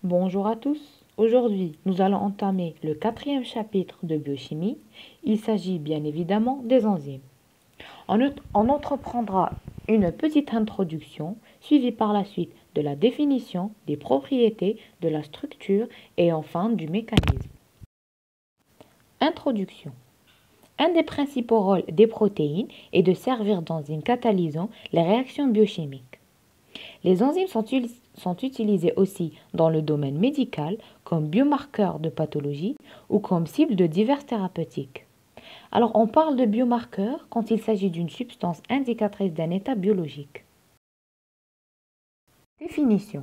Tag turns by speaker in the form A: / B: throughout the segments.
A: Bonjour à tous. Aujourd'hui, nous allons entamer le quatrième chapitre de biochimie. Il s'agit bien évidemment des enzymes. On entreprendra une petite introduction, suivie par la suite de la définition des propriétés, de la structure et enfin du mécanisme. Introduction. Un des principaux rôles des protéines est de servir d'enzymes catalysant les réactions biochimiques. Les enzymes sont utilisées aussi dans le domaine médical comme biomarqueurs de pathologie ou comme cible de diverses thérapeutiques. Alors on parle de biomarqueurs quand il s'agit d'une substance indicatrice d'un état biologique. Définition.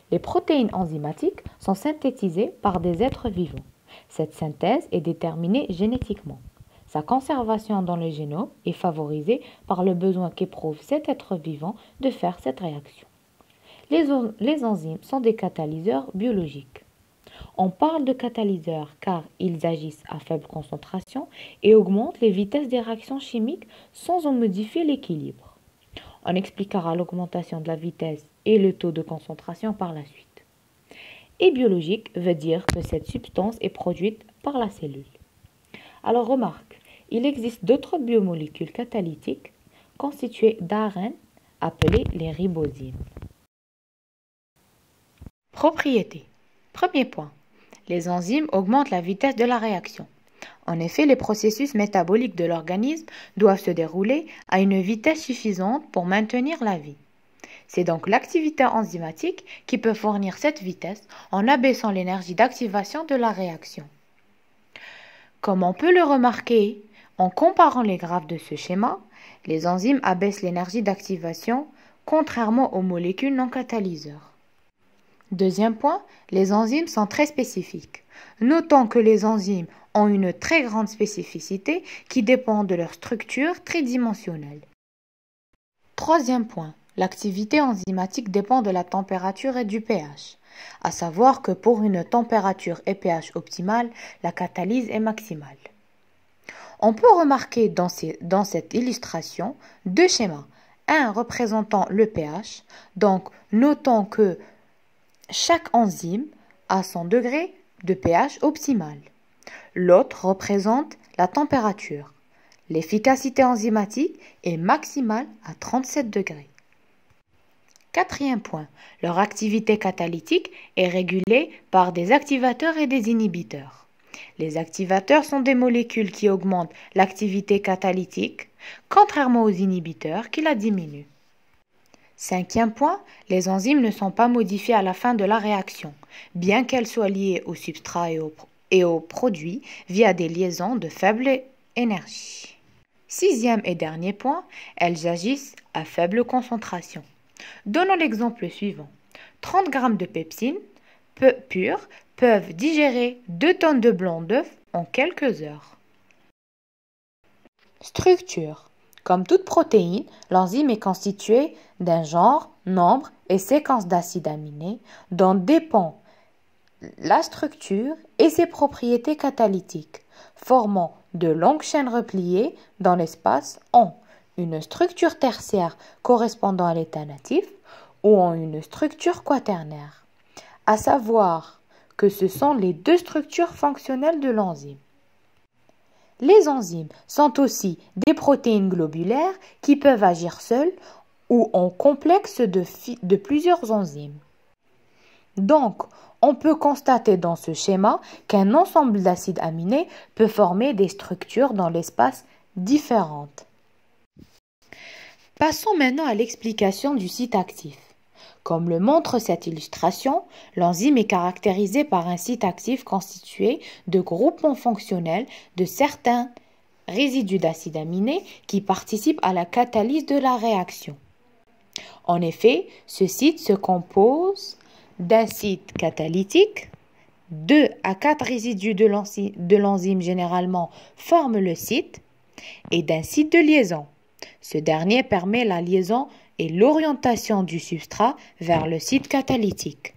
A: Les protéines enzymatiques sont synthétisées par des êtres vivants. Cette synthèse est déterminée génétiquement. Sa conservation dans le génome est favorisée par le besoin qu'éprouve cet être vivant de faire cette réaction. Les enzymes sont des catalyseurs biologiques. On parle de catalyseurs car ils agissent à faible concentration et augmentent les vitesses des réactions chimiques sans en modifier l'équilibre. On expliquera l'augmentation de la vitesse et le taux de concentration par la suite. Et biologique veut dire que cette substance est produite par la cellule. Alors remarque, il existe d'autres biomolécules catalytiques constituées d'ARN appelées les ribosymes. Propriétés. Premier point. Les enzymes augmentent la vitesse de la réaction. En effet, les processus métaboliques de l'organisme doivent se dérouler à une vitesse suffisante pour maintenir la vie. C'est donc l'activité enzymatique qui peut fournir cette vitesse en abaissant l'énergie d'activation de la réaction. Comme on peut le remarquer, en comparant les graphes de ce schéma, les enzymes abaissent l'énergie d'activation contrairement aux molécules non catalyseurs. Deuxième point, les enzymes sont très spécifiques. Notons que les enzymes ont une très grande spécificité qui dépend de leur structure tridimensionnelle. Troisième point, l'activité enzymatique dépend de la température et du pH. À savoir que pour une température et pH optimale, la catalyse est maximale. On peut remarquer dans cette illustration deux schémas. Un représentant le pH, donc notons que chaque enzyme a son degré de pH optimal. L'autre représente la température. L'efficacité enzymatique est maximale à 37 degrés. Quatrième point, leur activité catalytique est régulée par des activateurs et des inhibiteurs. Les activateurs sont des molécules qui augmentent l'activité catalytique, contrairement aux inhibiteurs qui la diminuent. Cinquième point, les enzymes ne sont pas modifiées à la fin de la réaction, bien qu'elles soient liées au substrat et au produit via des liaisons de faible énergie. Sixième et dernier point, elles agissent à faible concentration. Donnons l'exemple suivant. 30 g de pepsine pure peuvent digérer 2 tonnes de blanc d'œuf en quelques heures. Structure. Comme toute protéine, l'enzyme est constituée d'un genre, nombre et séquence d'acides aminés dont dépend la structure et ses propriétés catalytiques, formant de longues chaînes repliées dans l'espace en une structure tertiaire correspondant à l'état natif ou en une structure quaternaire, à savoir que ce sont les deux structures fonctionnelles de l'enzyme. Les enzymes sont aussi des protéines globulaires qui peuvent agir seules ou en complexe de plusieurs enzymes. Donc, on peut constater dans ce schéma qu'un ensemble d'acides aminés peut former des structures dans l'espace différentes. Passons maintenant à l'explication du site actif. Comme le montre cette illustration, l'enzyme est caractérisée par un site actif constitué de groupements fonctionnels de certains résidus d'acides aminés qui participent à la catalyse de la réaction. En effet, ce site se compose d'un site catalytique, 2 à 4 résidus de l'enzyme généralement forment le site, et d'un site de liaison. Ce dernier permet la liaison et l'orientation du substrat vers le site catalytique.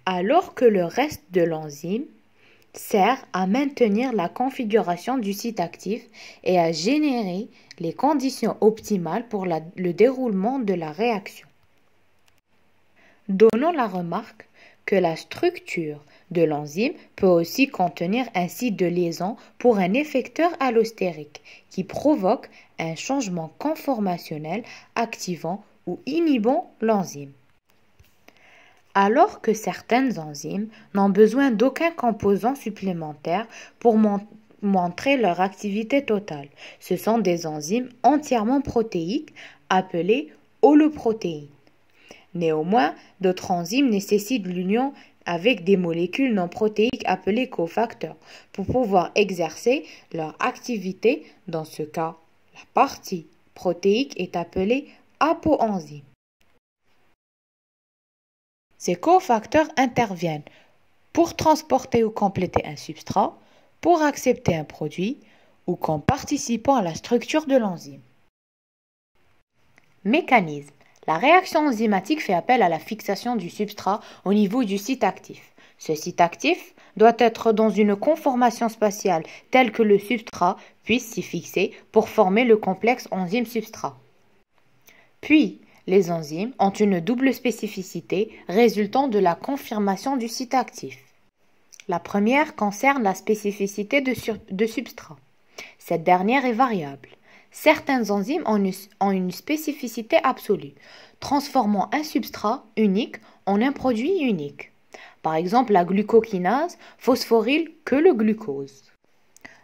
A: Alors que le reste de l'enzyme sert à maintenir la configuration du site actif et à générer les conditions optimales pour le déroulement de la réaction. Donnons la remarque que la structure de l'enzyme peut aussi contenir un site de liaison pour un effecteur allostérique qui provoque un changement conformationnel activant ou inhibant l'enzyme. Alors que certaines enzymes n'ont besoin d'aucun composant supplémentaire pour montrer leur activité totale. Ce sont des enzymes entièrement protéiques appelées holoprotéines. Néanmoins, d'autres enzymes nécessitent l'union avec des molécules non protéiques appelées cofacteurs pour pouvoir exercer leur activité. Dans ce cas, la partie protéique est appelée apoenzyme. Ces cofacteurs interviennent pour transporter ou compléter un substrat, pour accepter un produit ou comme participant à la structure de l'enzyme. Mécanisme. La réaction enzymatique fait appel à la fixation du substrat au niveau du site actif. Ce site actif doit être dans une conformation spatiale telle que le substrat puisse s'y fixer pour former le complexe enzyme-substrat. Puis, les enzymes ont une double spécificité résultant de la confirmation du site actif. La première concerne la spécificité de substrat. Cette dernière est variable. Certaines enzymes ont une spécificité absolue, transformant un substrat unique en un produit unique. Par exemple, la glucokinase phosphoryle que le glucose.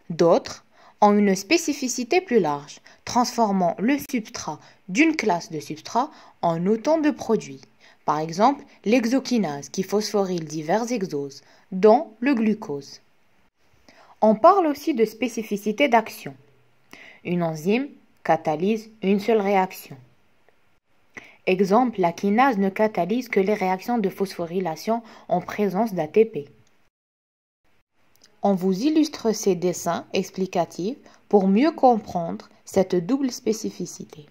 A: D'autres ont une spécificité plus large, transformant le substrat d'une classe de substrats en autant de produits. Par exemple, l'hexokinase qui phosphoryle divers hexoses, dont le glucose. On parle aussi de spécificité d'action. Une enzyme catalyse une seule réaction. Exemple, la kinase ne catalyse que les réactions de phosphorylation en présence d'ATP. On vous illustre ces dessins explicatifs pour mieux comprendre cette double spécificité.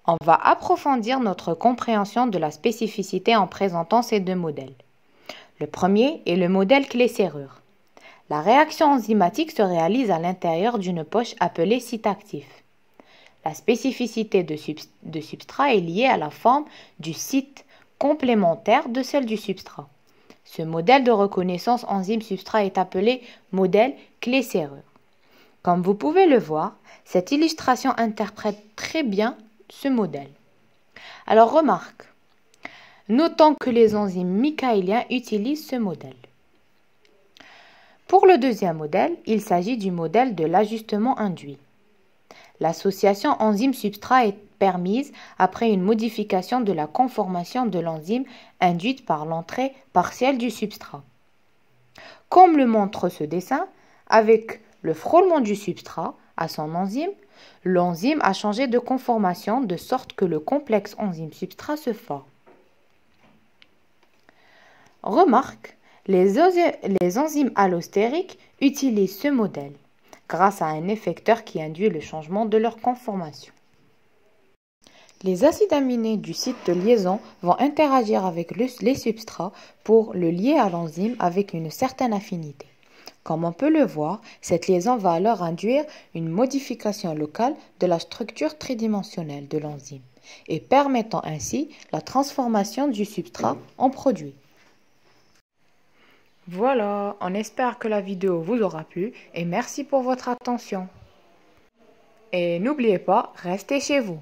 A: On va approfondir notre compréhension de la spécificité en présentant ces deux modèles. Le premier est le modèle clé-serrure. La réaction enzymatique se réalise à l'intérieur d'une poche appelée site actif. La spécificité de substrat est liée à la forme du site complémentaire de celle du substrat. Ce modèle de reconnaissance enzyme-substrat est appelé modèle clé-serrure. Comme vous pouvez le voir, cette illustration interprète très bien ce modèle. Alors remarque, notons que les enzymes michaéliens utilisent ce modèle. Pour le deuxième modèle, il s'agit du modèle de l'ajustement induit. L'association enzyme-substrat est permise après une modification de la conformation de l'enzyme induite par l'entrée partielle du substrat. Comme le montre ce dessin, avec le frôlement du substrat à son enzyme, l'enzyme a changé de conformation de sorte que le complexe enzyme-substrat se forme. Remarque, les enzymes allostériques utilisent ce modèle grâce à un effecteur qui induit le changement de leur conformation. Les acides aminés du site de liaison vont interagir avec les substrats pour le lier à l'enzyme avec une certaine affinité. Comme on peut le voir, cette liaison va alors induire une modification locale de la structure tridimensionnelle de l'enzyme et permettant ainsi la transformation du substrat en produit. Voilà, on espère que la vidéo vous aura plu et merci pour votre attention. Et n'oubliez pas, restez chez vous.